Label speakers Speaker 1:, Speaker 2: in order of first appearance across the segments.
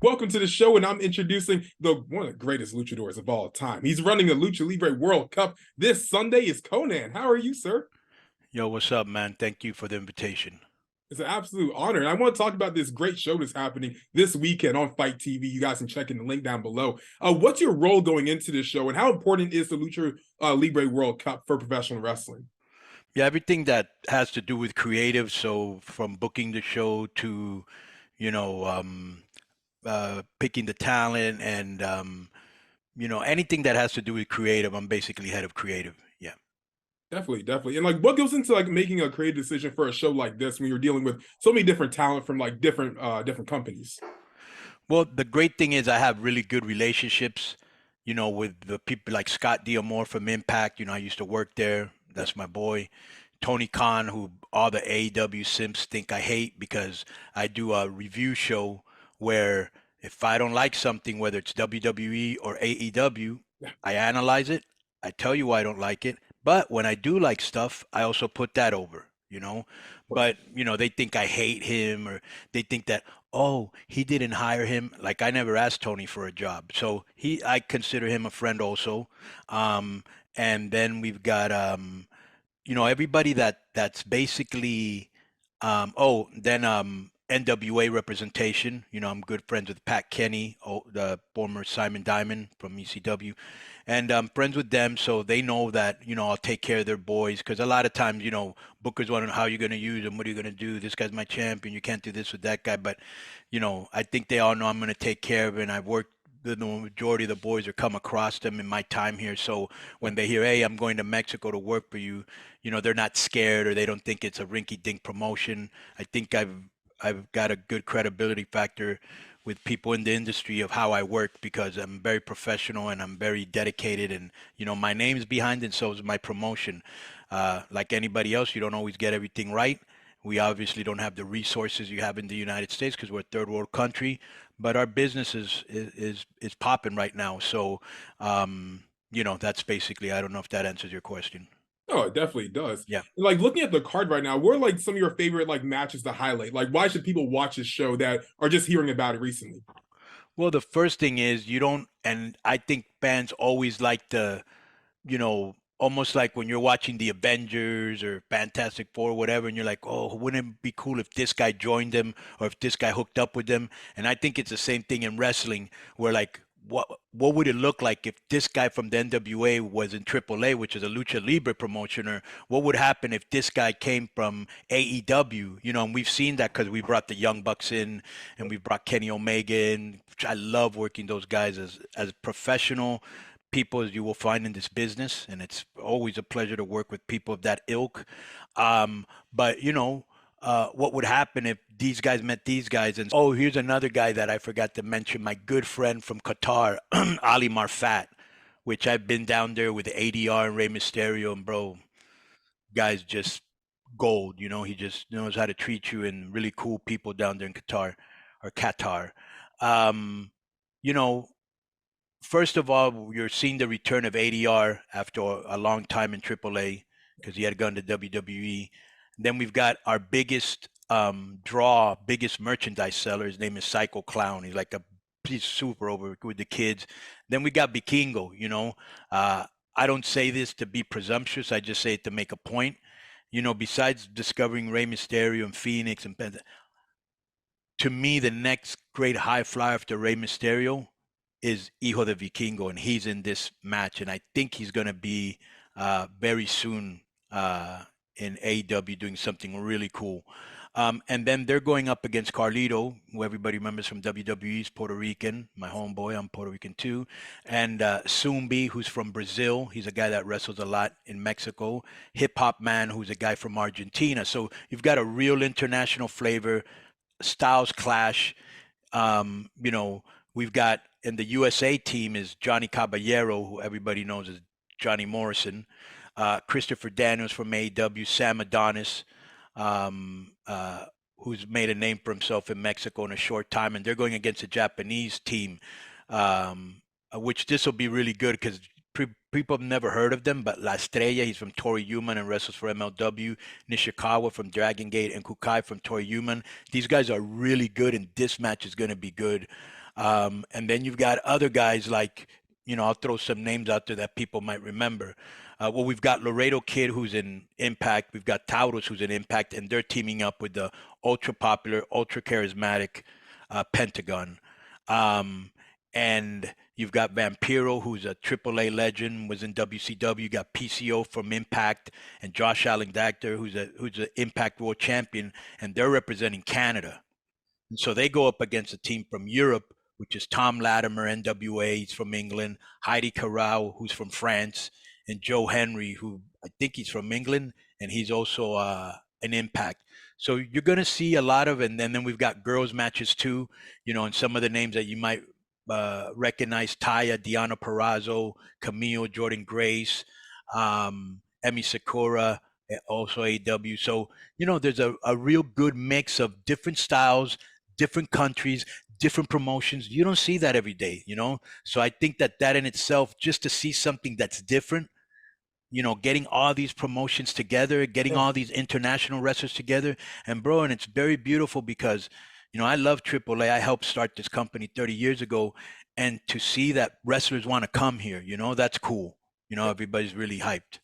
Speaker 1: welcome to the show, and I'm introducing one of the greatest luchadors of all time. He's running the Lucha Libre World Cup this Sunday. Is Konnan. How are you, sir?
Speaker 2: Yo, what's up, man? Thank you for the invitation.
Speaker 1: It's an absolute honor. And I want to talk about this great show that's happening this weekend on Fight TV. You guys can check in the link down below. What's your role going into this show, and how important is the Lucha Libre World Cup for professional wrestling?
Speaker 2: Yeah, everything that has to do with creative, so from booking the show to, you know, picking the talent and, anything that has to do with creative, I'm basically head of creative. Yeah.
Speaker 1: Definitely, definitely. And like what goes into like making a creative decision for a show like this when you're dealing with so many different talent from like different companies?
Speaker 2: Well, the great thing is I have really good relationships, with the people like Scott Diamore from Impact. I used to work there.
Speaker 1: Yeah.
Speaker 2: That's my boy. Tony Khan, who all the AEW simps think I hate because I do a review show where if I don't like something, whether it's WWE or AEW,
Speaker 1: Yeah.
Speaker 2: I analyze it. I tell you why I don't like it. But when I do like stuff, I also put that over. But, they think I hate him or they think that, oh, he didn't hire him. Like I never asked Tony for a job. So I consider him a friend also. And then we've got, everybody that's basically then NWA representation. I'm good friends with Pat Kenny, the former Simon Diamond from ECW, and I'm friends with them, so they know that I'll take care of their boys. Because a lot of times, bookers want to know how you're going to use them, what are you going to do? This guy's my champion. You can't do this with that guy, but I think they all know I'm going to take care of it. And I've worked. The majority of the boys are come across them in my time here. So when they hear, hey, I'm going to Mexico to work for you, they're not scared or they don't think it's a rinky-dink promotion. I think I've got a good credibility factor with people in the industry of how I work because I'm very professional and I'm very dedicated and my name's behind it and so is my promotion. Like anybody else, you don't always get everything right. We obviously don't have the resources you have in the United States because we're a third world country, but our business is popping right now. So, that's basically. I don't know if that answers your question.
Speaker 1: Oh, it definitely does.
Speaker 2: Yeah.
Speaker 1: Like looking at the card right now, what are like some of your favorite like matches to highlight? Like, why should people watch this show that are just hearing about it recently?
Speaker 2: Well, the first thing is you don't, and I think fans always like to, almost like when you're watching the Avengers or Fantastic Four, whatever, and you're like, oh, wouldn't it be cool if this guy joined them or if this guy hooked up with them? And I think it's the same thing in wrestling, where like, what would it look like if this guy from the NWA was in AAA, which is a Lucha Libre promotion, or what would happen if this guy came from AEW? And we've seen that because we brought the Young Bucks in and we brought Kenny Omega in. I love working those guys as professional people as you will find in this business, and it's always a pleasure to work with people of that ilk. But what would happen if these guys met these guys? And oh, here's another guy that I forgot to mention, my good friend from Qatar, Ali Marfat, which I've been down there with ADR and Rey Mysterio, and bro, guys just gold. He just knows how to treat you and really cool people down there in Qatar or Qatar. Um, you know, First of all, you're seeing the return of ADR after a long time in AAA because he had gone to WWE. Then we've got our biggest biggest merchandise seller. His name is Psycho Clown. He's super over with the kids. Then we got Vikingo. I don't say this to be presumptuous. I just say it to make a point. Besides discovering Rey Mysterio and Phoenix and to me, the next great high flyer after Rey Mysterio is Hijo del Vikingo, and he's in this match, and I think he's going to be very soon in AEW doing something really cool. And then they're going up against Carlito, who everybody remembers from WWE's Puerto Rican, my homeboy. I'm Puerto Rican too. And Sumbi, who's from Brazil. He's a guy that wrestles a lot in Mexico. Hip Hop Man, who's a guy from Argentina. So you've got a real international flavor. Styles clash. We've got in the USA team is Johnny Caballero, who everybody knows as Johnny Morrison, Christopher Daniels from AEW, Sam Adonis, who's made a name for himself in Mexico in a short time, and they're going against a Japanese team, which this will be really good because people have never heard of them, but La Estrella, he's from Tori Human and wrestles for MLW. Nishikawa from Dragon Gate and Kukai from Tori Human. These guys are really good, and this match is going to be good. And then you've got other guys like, I'll throw some names out there that people might remember. Well, we've got Laredo Kid, who's in Impact. We've got Taurus, who's in Impact, and they're teaming up with the ultra popular, ultra charismatic Pentagon. And you've got Vampiro, who's a AAA legend, was in WCW. You got PCO from Impact, and Josh Alexander, who's an Impact World Champion, and they're representing Canada. And so they go up against a team from Europe, which is Tom Latimer, NWA, he's from England, Heidi Corral, who's from France, and Joe Henry, who I think he's from England, and he's also an Impact. So you're going to see a lot of, and then we've got girls matches too, and some of the names that you might recognize: Taya, Deanna Perrazzo, Camille, Jordan Grace, Emi Sakura, also AEW. So, there's a real good mix of different styles, different countries, different promotions. You don't see that every day, So I think that in itself, just to see something that's different, getting all these promotions together, getting all these international wrestlers together, and it's very beautiful because, I love AAA. I helped start this company 30 years ago, and to see that wrestlers want to come here, that's cool. Everybody's really hyped.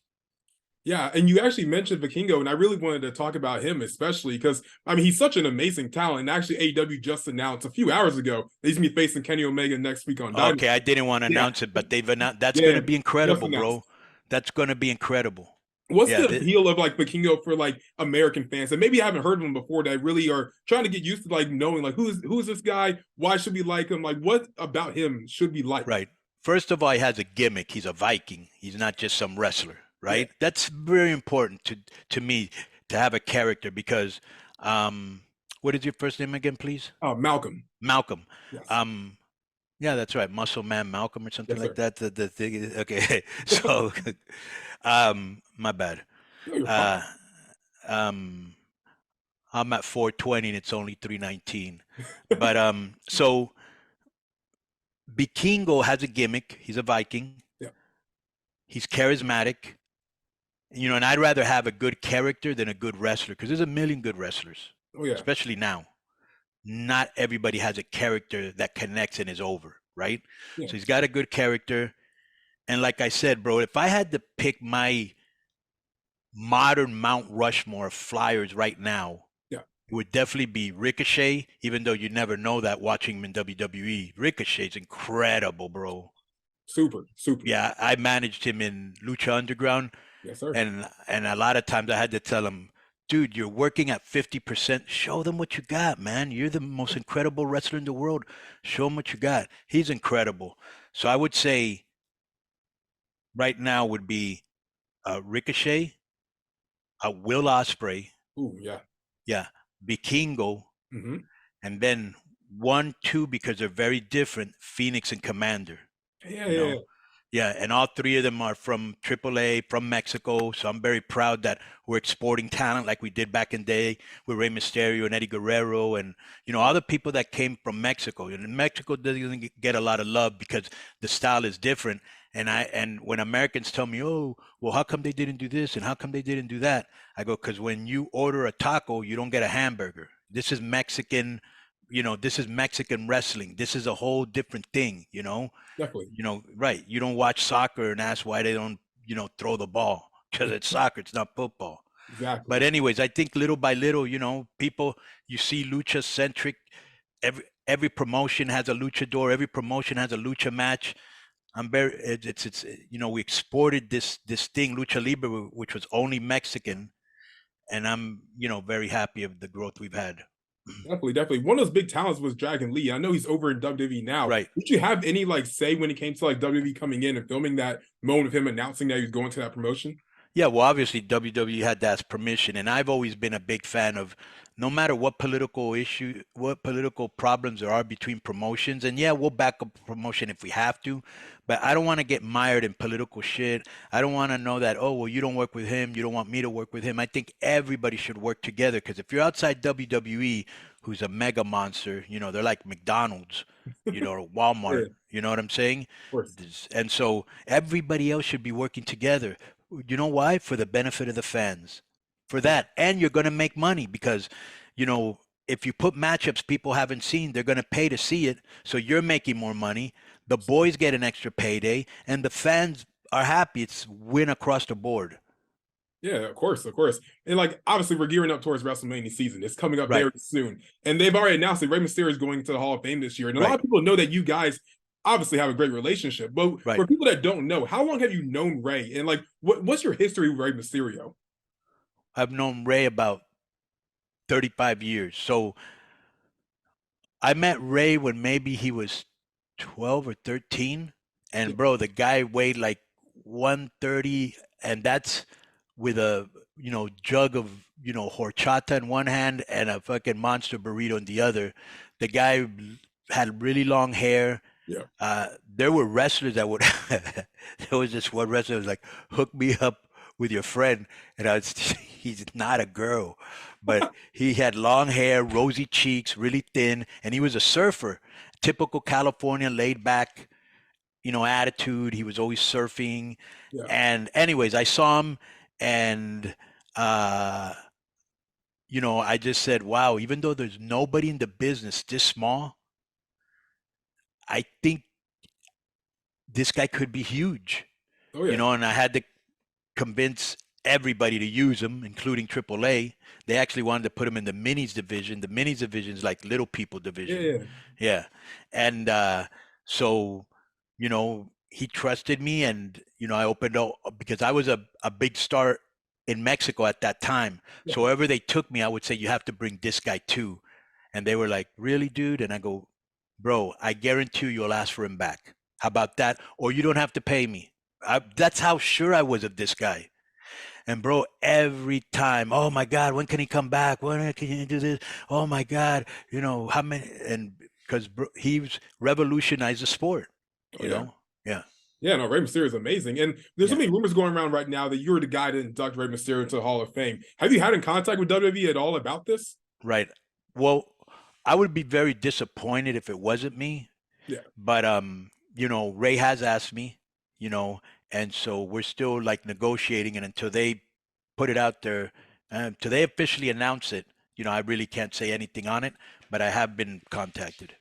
Speaker 1: Yeah, and you actually mentioned Vikingo, and I really wanted to talk about him, especially because he's such an amazing talent. And actually, AEW just announced a few hours ago that he's gonna be facing Kenny Omega next week on Dynamite.
Speaker 2: Okay, I didn't want to announce it, but they've announced. That's going to be incredible, bro. That's going to be incredible.
Speaker 1: What's the appeal of Vikingo for American fans that maybe haven't heard of him before, that really are trying to get used to knowing who's this guy? Why should we like him? What about him should we like?
Speaker 2: Right. First of all, he has a gimmick. He's a Viking. He's not just some wrestler. Right. Yeah. That's very important to me, to have a character, because what is your first name again, please?
Speaker 1: Malcolm.
Speaker 2: Malcolm. Yes. Yeah, that's right. Muscle Man Malcolm or something like that. The thing. Okay. So, my bad. No, I'm at 420 and it's only 319. But so Vikingo has a gimmick. He's a Viking.
Speaker 1: Yeah.
Speaker 2: He's charismatic. And I'd rather have a good character than a good wrestler, because there's a million good wrestlers.
Speaker 1: Oh, yeah.
Speaker 2: Especially now. Not everybody has a character that connects and is over, right? Yeah. So he's got a good character. And like I said, bro, if I had to pick my modern Mount Rushmore of flyers right now, it would definitely be Ricochet, even though you never know that watching him in WWE. Ricochet's incredible, bro.
Speaker 1: Super.
Speaker 2: Yeah, I managed him in Lucha Underground.
Speaker 1: Yes, sir.
Speaker 2: And a lot of times I had to tell him, dude, you're working at 50%. Show them what you got, man. You're the most incredible wrestler in the world. Show them what you got. He's incredible. So I would say right now would be Ricochet, Will Ospreay.
Speaker 1: Ooh, yeah.
Speaker 2: Yeah. Vikingo.
Speaker 1: Mm-hmm.
Speaker 2: And then 1, 2, because they're very different, Phoenix and Commander.
Speaker 1: Yeah.
Speaker 2: Yeah, and all three of them are from AAA, from Mexico. So I'm very proud that we're exporting talent like we did back in the day with Rey Mysterio and Eddie Guerrero, and all the people that came from Mexico. And Mexico doesn't get a lot of love because the style is different. And when Americans tell me, oh, well, how come they didn't do this and how come they didn't do that? I go, because when you order a taco, you don't get a hamburger. This is Mexican. This is Mexican wrestling. This is a whole different thing,
Speaker 1: Definitely.
Speaker 2: Right. You don't watch soccer and ask why they don't, throw the ball, because it's soccer. It's not football.
Speaker 1: Exactly.
Speaker 2: But anyways, I think little by little, people, you see lucha centric. Every promotion has a luchador. Every promotion has a lucha match. We exported this thing, Lucha Libre, which was only Mexican. And I'm, very happy of the growth we've had.
Speaker 1: Definitely. One of those big talents was Dragon Lee. I know he's over in WWE now.
Speaker 2: Right.
Speaker 1: Did you have any say when it came to WWE coming in and filming that moment of him announcing that he was going to that promotion?
Speaker 2: Yeah, well, obviously WWE had that permission, and I've always been a big fan of, no matter what political problems there are between promotions, and yeah, we'll back up a promotion if we have to, but I don't want to get mired in political shit. I don't want to know that, oh, well, you don't work with him, you don't want me to work with him. I think everybody should work together, because if you're outside WWE, who's a mega monster, they're like McDonald's, or Walmart, yeah. You know what I'm saying?
Speaker 1: Of course.
Speaker 2: And so everybody else should be working together. You know why? For the benefit of the fans. For that. And you're going to make money because, if you put matchups people haven't seen, they're going to pay to see it. So you're making more money. The boys get an extra payday, and the fans are happy. It's win across the board.
Speaker 1: Yeah, of course, of course. And like obviously we're gearing up towards WrestleMania season. It's coming up
Speaker 2: Right,
Speaker 1: very soon. And they've already announced that Rey Mysterio is going to the Hall of Fame this year. And a lot
Speaker 2: right,
Speaker 1: of people know that you guys obviously have a great relationship. But
Speaker 2: right.
Speaker 1: for people that don't know, how long have you known Rey? And like what's your history with Rey Mysterio?
Speaker 2: I've known Ray about 35 years. So I met Ray when maybe he was 12 or 13.
Speaker 1: Yeah,
Speaker 2: And bro, the guy weighed like 130, and that's with a, jug of, horchata in one hand and a fucking monster burrito in the other. The guy had really long hair.
Speaker 1: yeah.
Speaker 2: There were wrestlers that would, there was this one wrestler that was like, hook me up with your friend. And he's not a girl, but he had long hair, rosy cheeks, really thin, and he was a surfer. Typical California laid back, attitude. He was always surfing.
Speaker 1: Yeah.
Speaker 2: And anyways, I saw him and, uh, I just said, wow, even though there's nobody in the business this small, I think this guy could be huge,
Speaker 1: Oh yeah.
Speaker 2: and I had to convince everybody to use him, including AAA. They actually wanted to put him in the minis division. The minis division is like little people
Speaker 1: Yeah,
Speaker 2: division.
Speaker 1: yeah.
Speaker 2: Yeah. And so, he trusted me and, I opened up because I was a big star in Mexico at that time.
Speaker 1: Yeah.
Speaker 2: So wherever they took me, I would say, you have to bring this guy too. And they were like, really, dude? And I go, bro, I guarantee you'll ask for him back. How about that? Or you don't have to pay me. That's how sure I was of this guy. And bro, every time, oh my God, when can he come back? When can he do this? Oh my God, how many? And because he's revolutionized the sport,
Speaker 1: Oh yeah.
Speaker 2: Yeah,
Speaker 1: Yeah, no, Rey Mysterio is amazing. And there's so
Speaker 2: yeah,
Speaker 1: many rumors going around right now that you're the guy to induct Rey Mysterio into the Hall of Fame. Have you had in contact with WWE at all about this?
Speaker 2: right. Well, I would be very disappointed if it wasn't me,
Speaker 1: Yeah.
Speaker 2: but Ray has asked me, and so we're still like negotiating, and until they put it out there, until they officially announce it, I really can't say anything on it, but I have been contacted.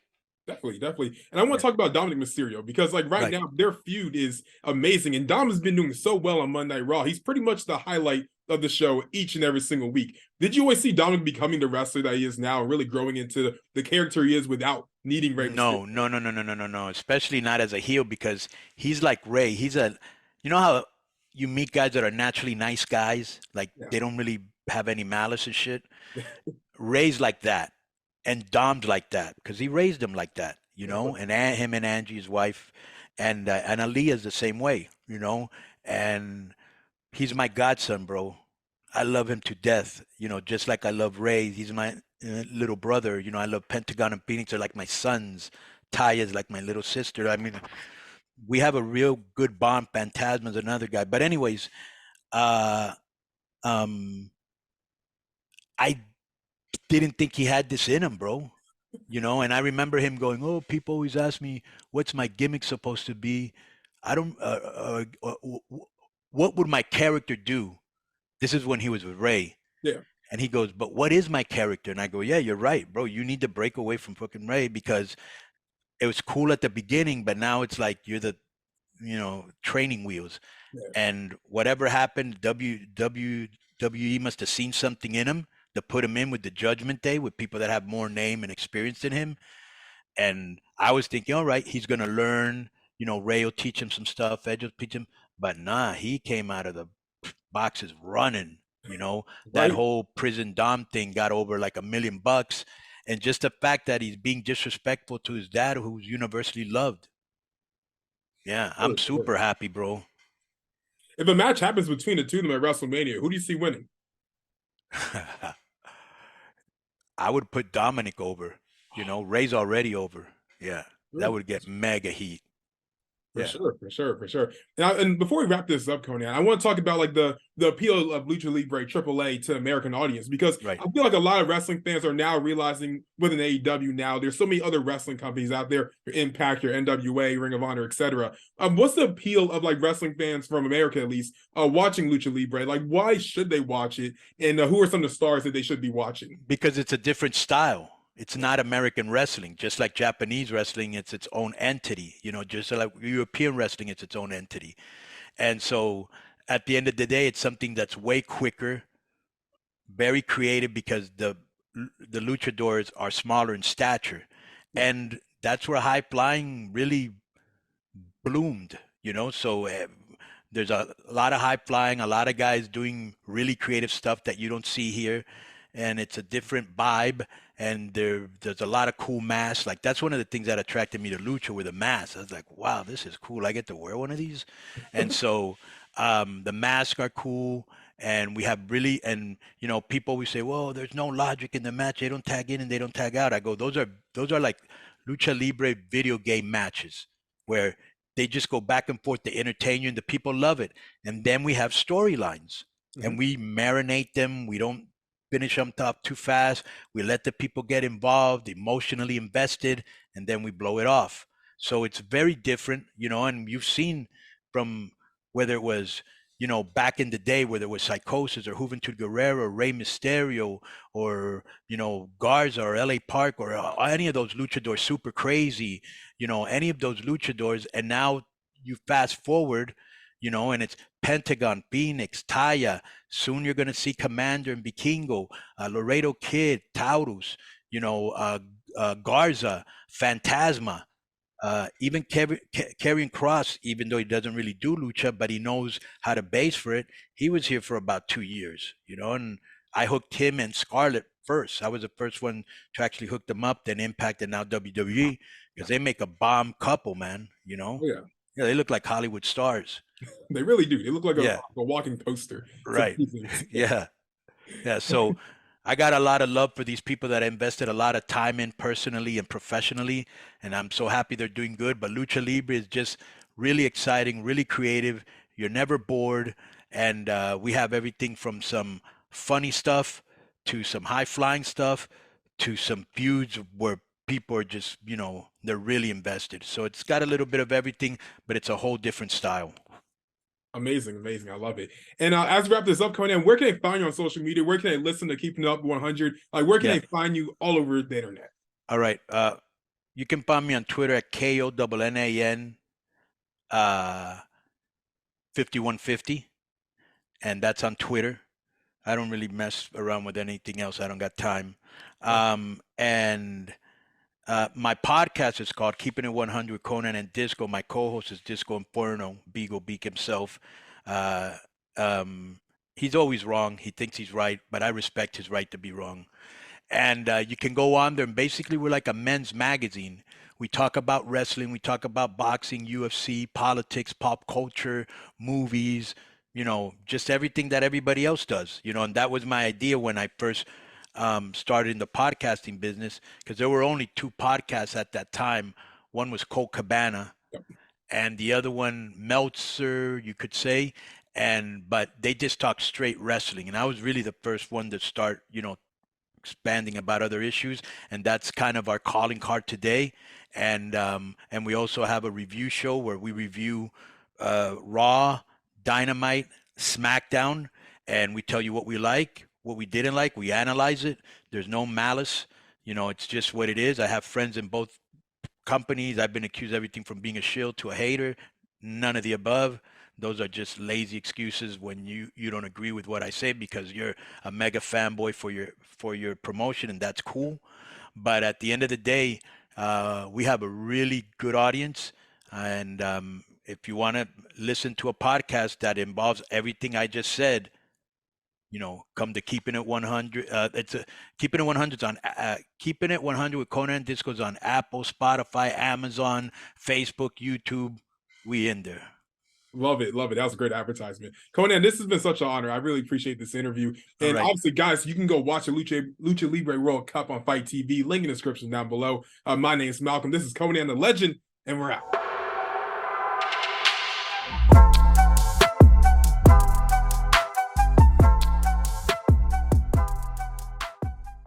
Speaker 1: Definitely, definitely. And I want
Speaker 2: Yeah,
Speaker 1: to talk about Dominic Mysterio because, like, right
Speaker 2: right.
Speaker 1: now, their feud is amazing. And Dom has been doing so well on Monday Night Raw. He's pretty much the highlight of the show each and every single week. Did you always see Dominic becoming the wrestler that he is now and really growing into the character he is without needing Rey Mysterio?
Speaker 2: No, no, no, no, no, no, no, no. Especially not as a heel because he's like Ray. You know how you meet guys that are naturally nice guys, like
Speaker 1: Yeah.
Speaker 2: they don't really have any malice and shit. Ray's like that, and Dom's like that because he raised him like that, And him and Angie, his wife, and Aaliyah's the same way, And he's my godson, bro. I love him to death, just like I love Ray. He's my little brother. I love Pentagon and Phoenix are like my sons. Taya is like my little sister. I mean, we have a real good bond. Phantasma's another guy. But anyways, uh, um, I didn't think he had this in him, bro. And I remember him going, "Oh, people always ask me what's my gimmick supposed to be. I don't. What would my character do?" This is when he was with Ray.
Speaker 1: Yeah.
Speaker 2: And he goes, "But what is my character?" And I go, "Yeah, you're right, bro. You need to break away from fucking Ray because it was cool at the beginning, but now it's like you're the, training wheels.
Speaker 1: Yeah.
Speaker 2: And whatever happened, WWE must have seen something in him to put him in with the Judgment Day with people that have more name and experience than him. And I was thinking, all right, he's gonna learn. Ray will teach him some stuff. Edge will teach him. But nah, he came out of the boxes running. That
Speaker 1: Right.
Speaker 2: whole prison dom thing got over like $1 million, and just the fact that he's being disrespectful to his dad, who's universally loved. Yeah, I'm
Speaker 1: Sure, sure.
Speaker 2: super happy, bro.
Speaker 1: If a match happens between the two of them at WrestleMania, who do you see winning?
Speaker 2: I would put Dominic over. Ray's already over. Yeah, that
Speaker 1: Sure.
Speaker 2: would get mega heat.
Speaker 1: For sure. Now, and before we wrap this up, Konnan, I want to talk about like the appeal of Lucha Libre AAA to the American audience, because
Speaker 2: Right.
Speaker 1: I feel like a lot of wrestling fans are now realizing within AEW now there's so many other wrestling companies out there, your Impact, your NWA, Ring of Honor, etc. What's the appeal of like wrestling fans from America at least watching Lucha Libre? Like, why should they watch it, and who are some of the stars that they should be watching?
Speaker 2: Because it's a different style. It's not American wrestling. Just like Japanese wrestling, it's its own entity. Just like European wrestling, it's its own entity. And so at the end of the day, it's something that's way quicker, very creative, because the luchadors are smaller in stature. And that's where high flying really bloomed, So there's a lot of high flying, a lot of guys doing really creative stuff that you don't see here. And it's a different vibe. And there's a lot of cool masks. Like, that's one of the things that attracted me to Lucha, were the masks. I was like, wow, this is cool. I get to wear one of these. And so the masks are cool. And we have really, and people always say, well, there's no logic in the match. They don't tag in and they don't tag out. I go, those are like Lucha Libre video game matches where they just go back and forth to entertain you, and the people love it. And then we have storylines, and we marinate them. We don't finish them up too fast. We let the people get involved, emotionally invested, and then we blow it off. So it's very different, and you've seen from whether it was, back in the day, whether it was Psychosis or Juventud Guerrero or Rey Mysterio or, Garza or LA Park or any of those luchadors, Super Crazy, any of those luchadors. And now you fast forward, and it's Pentagon, Phoenix, Taya. Soon you're going to see Commander and Vikingo, Laredo Kid, Taurus, Garza, Phantasma. Even Karrion Kross, even though he doesn't really do lucha, but he knows how to base for it. He was here for about 2 years, and I hooked him and Scarlett first. I was the first one to actually hook them up, then Impact, and now WWE, because they make a bomb couple, man. Yeah, they look like Hollywood stars.
Speaker 1: They really do. They look like a walking poster.
Speaker 2: Right. Yeah. So I got a lot of love for these people that I invested a lot of time in personally and professionally, and I'm so happy they're doing good. But Lucha Libre is just really exciting, really creative. You're never bored, and we have everything from some funny stuff to some high-flying stuff to some feuds where people are just, they're really invested. So it's got a little bit of everything, but it's a whole different style.
Speaker 1: Amazing. I love it. And as we wrap this up, Konnan, where can I find you on social media? Where can I listen to Keeping Up 100? Like, where can I find you all over the internet?
Speaker 2: All right. You can find me on Twitter at KONNAN 5150. And that's on Twitter. I don't really mess around with anything else. I don't got time. And my podcast is called Keeping It 100 with Konnan and Disco. My co-host is Disco Inferno, Beagle Beak himself. He's always wrong. He thinks he's right, but I respect his right to be wrong. And you can go on there, and basically we're like a men's magazine. We talk about wrestling, we talk about boxing, UFC, politics, pop culture, movies, just everything that everybody else does, and that was my idea when I first started in the podcasting business, because there were only 2 podcasts at that time. One was Colt Cabana, and the other one Meltzer, you could say, but they just talked straight wrestling, and I was really the first one to start, expanding about other issues, and that's kind of our calling card today. And we also have a review show where we review Raw, Dynamite, SmackDown, and we tell you what we like, what we didn't like. We analyze it. There's no malice. It's just what it is. I have friends in both companies. I've been accused of everything from being a shill to a hater. None of the above. Those are just lazy excuses when you don't agree with what I say because you're a mega fanboy for your promotion, and that's cool. But at the end of the day, we have a really good audience, and if you want to listen to a podcast that involves everything I just said, come to Keeping It 100. Keeping It 100's on Keeping It 100 with Konnan Disco's on Apple, Spotify, Amazon, Facebook, YouTube. We in there.
Speaker 1: Love it. That was a great advertisement. Konnan, this has been such an honor. I really appreciate this interview. And obviously, guys, you can go watch the Lucha Libre World Cup on Fight TV. Link in the description down below. My name is Malcolm. This is Konnan the Legend, and we're out.